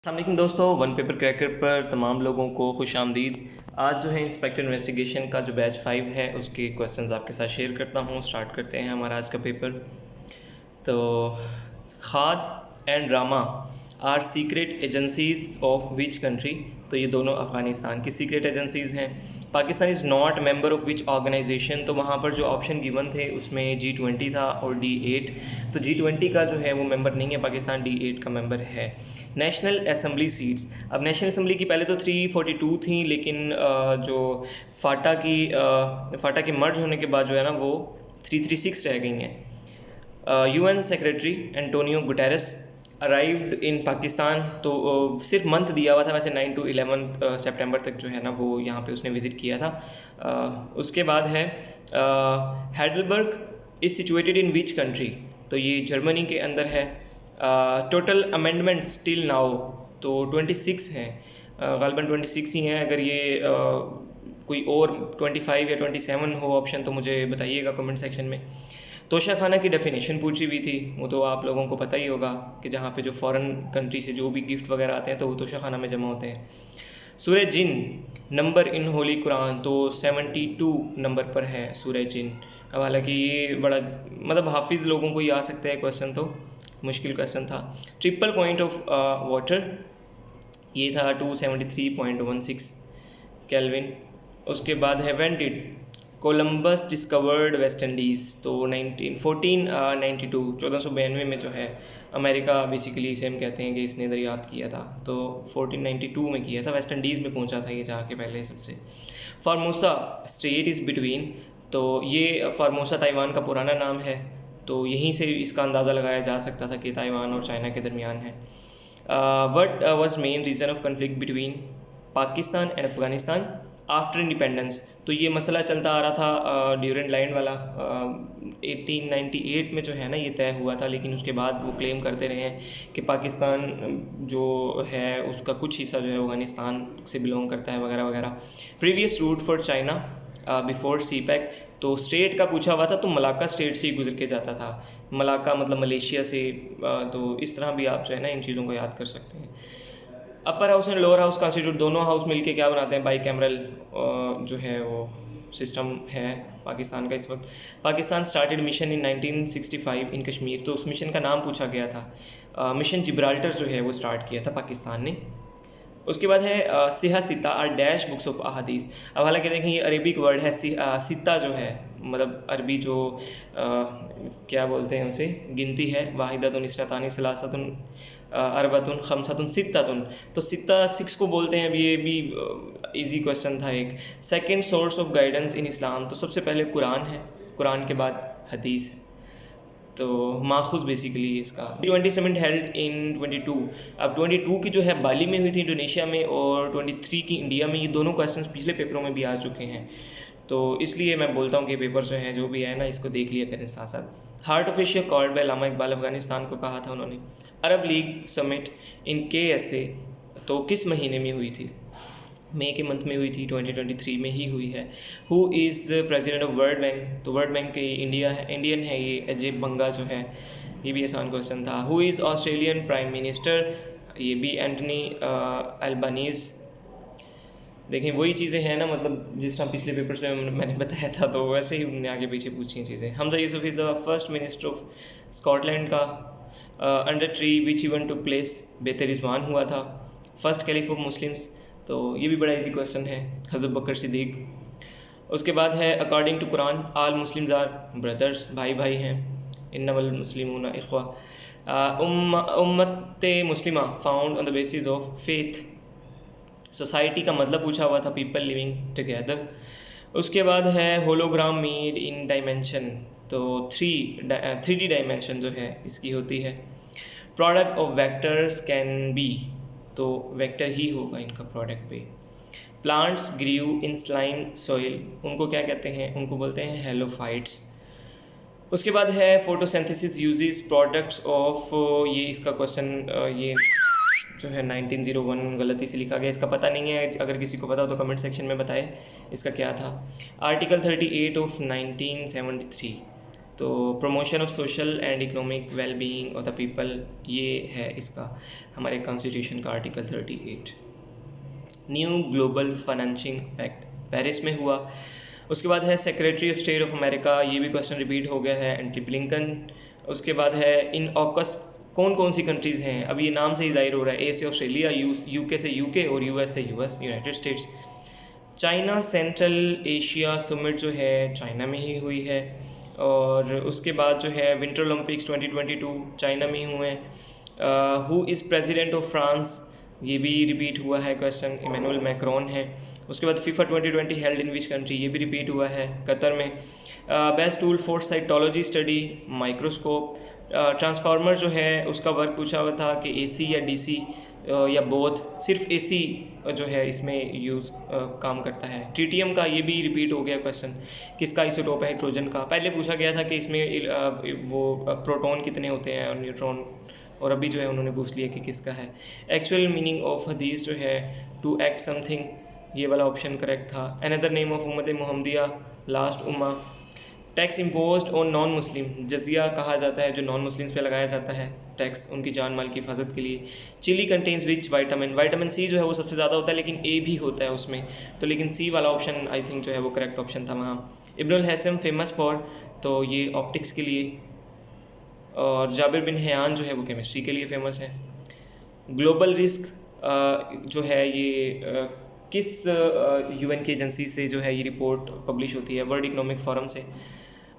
अस्सलाम दोस्तों, one paper cracker पर तमाम लोगों को खुश आमदीद। आज जो है इंस्पेक्टर इन्वेस्टिगेशन का जो बैच 5 है उसके क्वेश्चंस आपके साथ शेयर करता हूँ। स्टार्ट करते हैं हमारा आज का पेपर। तो KHAD and RAMA are secret agencies of which country. तो ये दोनों अफ़गानिस्तान की सीक्रेट एजेंसीज़ हैं। Pakistan is not member of which organisation. तो वहाँ पर जो ऑप्शन गिवन थे उसमें G20 था और D8। तो G20 का जो है वो मेंबर नहीं है, पाकिस्तान D8 का मेंबर है। नेशनल असम्बली सीट्स, अब नेशनल असम्बली की पहले तो 342 थी, लेकिन जो फाटा के मर्ज होने के बाद जो है ना वो 336 रह गई हैं। UN secretary Antonio Guterres arrived in Pakistan. तो सिर्फ मंथ दिया हुआ था, वैसे 9 to 11 सितंबर तक जो है ना वो यहाँ पे उसने विज़िट किया था। उसके बाद है Heidelberg is situated in which country. तो ये जर्मनी के अंदर है। टोटल अमेंडमेंट्स टिल नाउ तो 26 हैं, ग़ालिबन 26 ही हैं। अगर ये कोई और 25 या 27 हो ऑप्शन तो मुझे बताइएगा कमेंट सेक्शन में। तोशा खाना की डेफिनेशन पूछी हुई थी, वो तो आप लोगों को पता ही होगा कि जहाँ पे जो फॉरेन कंट्री से जो भी गिफ्ट वगैरह आते हैं तो वो तोशा खाना में जमा होते हैं। सूरह जिन नंबर इन होली कुरान तो 72 नंबर पर है सूरह जिन। अब हालांकि ये बड़ा मतलब हाफिज़ लोगों को ही आ सकता है क्वेश्चन, तो मुश्किल क्वेश्चन था। ट्रिपल पॉइंट ऑफ वाटर ये था 273.16 केल्विन। उसके बाद है when did Columbus discovered West Indies. तो 1492 1492 में जो है अमेरिका बेसिकली इसे हम कहते हैं कि इसने दरियाफ्त किया था। तो 1492 में किया था, वेस्ट इंडीज़ में पहुंचा था ये जाके पहले सबसे। Formosa straight is between. तो ये फार्मोसा ताइवान का पुराना नाम है, तो यहीं से इसका अंदाज़ा लगाया जा सकता था कि ताइवान और चाइना के दरमियान है। What was main reason of conflict between Pakistan and Afghanistan after independence. तो ये मसला चलता आ रहा था ड्यूरेंट लाइन वाला। 1898 में जो है ना ये तय हुआ था, लेकिन उसके बाद वो क्लेम करते रहे हैं कि पाकिस्तान जो है उसका कुछ हिस्सा जो है अफ़गानिस्तान से बिलोंग करता है वगैरह वगैरह। Previous route for China before CPEC। तो स्टेट का पूछा हुआ था, तो मलाक्का स्टेट से ही गुजर के जाता था। मलाक्का मतलब मलेशिया से। तो इस तरह भी आप जो है ना इन चीज़ों को याद कर सकते हैं। Upper house and lower house constitute दोनों हाउस मिलके क्या बनाते हैं, बाई कैमरल जो है वो सिस्टम है पाकिस्तान का इस वक्त। पाकिस्तान स्टार्टेड मिशन इन 1965 इन कश्मीर। तो उस मिशन का नाम पूछा गया था। मिशन जिब्राल्टर जो है वो स्टार्ट किया था पाकिस्तान ने। उसके बाद है सिहा सित्ता आर डैश बुक्स ऑफ अहादीस। अब हालांकि देखें ये अरेबिक वर्ड है। सित्ता जो है मतलब अरबी जो क्या बोलते हैं उसे गिनती है, वाहिदतुन इस्नतानी सलासतुन अरबतुन खमसतुन सित्ततुन। तो सित्ता 6 को बोलते हैं। अब ये भी इजी क्वेश्चन था एक। Second source of guidance in Islam. तो सबसे पहले कुरान है, कुरान के बाद हदीस है। तो माखुज़ बेसिकली इसका। G20 summit held in 22। अब 22 की जो है बाली में हुई थी इंडोनेशिया में, और 23 की इंडिया में। ये दोनों क्वेश्चंस पिछले पेपरों में भी आ चुके हैं, तो इसलिए मैं बोलता हूँ कि पेपर जो हैं जो भी है ना इसको देख लिया करें साथ साथ। Heart of Asia called by Allama Iqbal, Afghanistan को कहा था उन्होंने। Arab League summit in KSA तो किस महीने में हुई थी, मई के मंथ में हुई थी, 2023 में ही हुई है। Who is president of world bank. तो वर्ल्ड बैंक के इंडियन है ये अजय बंगा जो है, ये भी आसान क्वेश्चन था। Who is Australian prime minister. ये भी एंटनी अल्बानीज़। देखें वही चीज़ें हैं ना, मतलब जिस तरह पिछले पेपर से मैंने बताया था, तो वैसे ही उन्होंने आगे पीछे पूछी चीज़ें। Humza Yousaf is the first minister of Scotland का। Under tree which event took place. बेत रिज़वान हुआ था। First caliph of Muslims. तो ये भी बड़ा इजी क्वेश्चन है, हज़रत बकर सिद्दीक। उसके बाद है according to Quran all Muslims are brothers, भाई भाई हैं। इन्नमल मुस्लिमूना इख्वा। उम्मत मुस्लिमा found on the basis of faith. Society का मतलब पूछा हुआ था, पीपल लिविंग टुगेदर। उसके बाद है होलोग्राम मेड इन डायमेंशन। तो 3D डायमेंशन जो है इसकी होती है। Product of vectors can be. तो वेक्टर ही होगा इनका प्रोडक्ट पे। प्लांट्स ग्रीव इन स्लाइम सॉइल, उनको क्या कहते हैं, उनको बोलते हैं हेलोफाइट्स। उसके बाद है फोटोसिंथेसिस यूजेस प्रोडक्ट्स ऑफ। ये इसका क्वेश्चन ये जो है 1901 गलती से लिखा गया, इसका पता नहीं है। अगर किसी को पता हो तो कमेंट सेक्शन में बताए इसका क्या था। Article 38 of 1973। तो promotion of social and economic well being of the people, ये है इसका हमारे कॉन्स्टिट्यूशन का article 38। New global financing pact Paris में हुआ। उसके बाद है secretary of state of America, ये भी क्वेश्चन रिपीट हो गया है, एंटी ब्लिंकन। उसके बाद है इन ऑकस कौन कौन सी कंट्रीज़ हैं, अब ये नाम से ही जाहिर हो रहा है, ए से ऑस्ट्रेलिया, यूके से यूके और यूएस से US, United states. China central Asia summit जो है चाइना में ही हुई है। और उसके बाद जो है विंटर ओलंपिक्स 2022 चाइना में ही हुए हैं। Who is president of France, ये भी रिपीट हुआ है क्वेश्चन, इमैनुअल मैक्रोन है। उसके बाद FIFA 2020 held in which country, ये भी रिपीट हुआ है, कतर में। Best tool for cytology study, microscope. Transformer जो है उसका वर्क पूछा हुआ था कि एसी या डीसी या बोथ, सिर्फ एसी जो है इसमें यूज़ काम करता है। ट्रीटियम का ये भी रिपीट हो गया क्वेश्चन, किसका आइसोटोप है हाइड्रोजन का। पहले पूछा गया था कि इसमें वो प्रोटॉन कितने होते हैं और न्यूट्रॉन, और अभी जो है उन्होंने पूछ लिया कि किसका है। एक्चुअल मीनिंग ऑफ हदीस जो है टू एक्ट समथिंग, ये वाला ऑप्शन करेक्ट था। अनदर नेम ऑफ उम्मत मोहम्मदिया, लास्ट उम्मा। Tax imposed on non Muslim, जजिया कहा जाता है जो नॉन मुस्लिम्स पे लगाया जाता है टैक्स, उनकी जान माल की हिफाजत के लिए। Chilli contains which vitamin, vitamin C जो है वो सबसे ज़्यादा होता है, लेकिन ए भी होता है उसमें, तो लेकिन सी वाला ऑप्शन आई थिंक जो है वो करेक्ट ऑप्शन था वहाँ। इब्नुल हैसम फेमस फॉर, तो ये ऑप्टिक्स के लिए। और जाबिर बिन हैयान जो है वो केमिस्ट्री के लिए फेमस है। ग्लोबल रिस्क जो है ये किस यूएन की एजेंसी से जो है ये रिपोर्ट पब्लिश होती है, वर्ल्ड इकोनॉमिक फोरम से।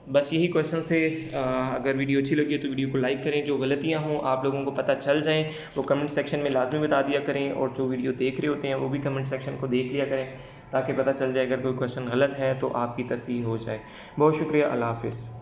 बस यही क्वेश्चन थे। अगर वीडियो अच्छी लगी है तो वीडियो को लाइक करें, जो गलतियां हों आप लोगों को पता चल जाएं वो कमेंट सेक्शन में लाजमी बता दिया करें, और जो वीडियो देख रहे होते हैं वो भी कमेंट सेक्शन को देख लिया करें ताकि पता चल जाए अगर कोई क्वेश्चन गलत है तो आपकी तसहीह हो जाए। बहुत शुक्रिया, अल्लाह हाफ़िज़।